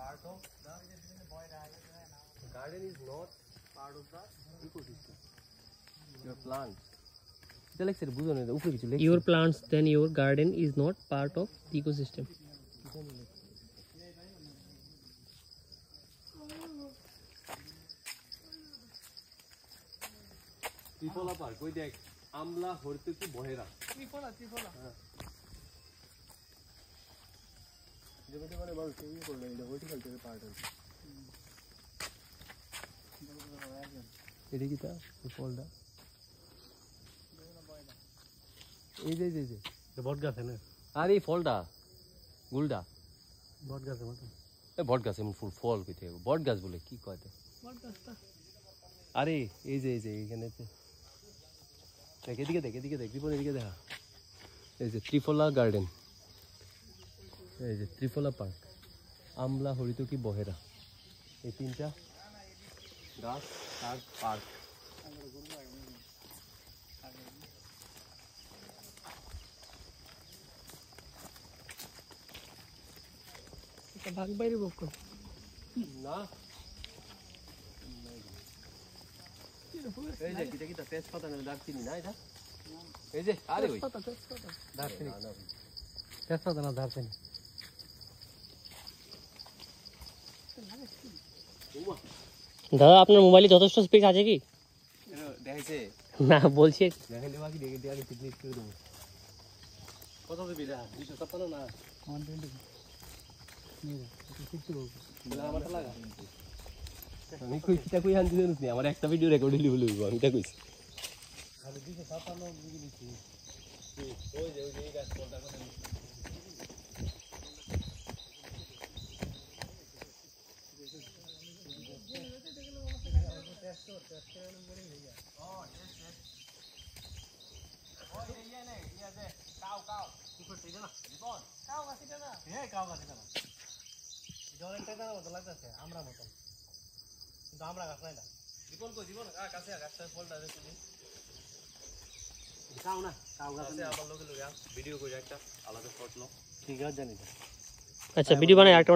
part of the garden is not part of the ecosystem. Your plants. Your plants, then your garden is not part of the ecosystem. Trifola park, koi dekh amla hortuki bohera. Trifola. যেটা মানে বল সেই করলে এটা হর্টিকালচারের part আছে এটা কি তা ফলটা এই যে বট গাছ না আরে ফলটা গুলডা বট গাছ মত এ বট গাছ এমন ফুল ফল কইতে বট গাছ বলে কি কয় তে বট গাছটা আরে এই যে এখানে এদিকে দেখ রিপন এদিকে দেখা এই যে ত্রিফলা গার্ডেন এই যে ত্রিফলা পার্ক আমলা হরিতকি বহেরা এই তিনটা গাছ আর পার্ক এটা ভাগ বাইরে বক না এই যে কিটা তেজপাতা না দারচিনি না এটা এই যে আরে ওই তেজপাতা দারচিনি তেজপাতা না দারচিনি দাদা আপনার মোবাইলে যথেষ্ট স্পেস আছে কি দেখাইছে না বলছি দেখাইলে বাকি দেখে দিয়ে ক্লিক করে দেবো কত দেবি না 257 না 120 নিয়ে যা আমার লাগা আমি কইটা কই আনতে জানিস না আমার একটা ভিডিও রেকর্ড হইলি বলি আমি তা কইছি আরে 257 দিকে নিছি ওই যে এই গাছ কোনটা কথা আমরা মতন কিন্তু আমরা গাছ নাই না জীবন কাছে গাছটা ফলটা দেখুন কাউ না কাউ গাছ আছে আমার লগে ভিডিও করে একটা আলাদা ফটো ঠিক আছে জানি আচ্ছা ভিডিও বানাই একটা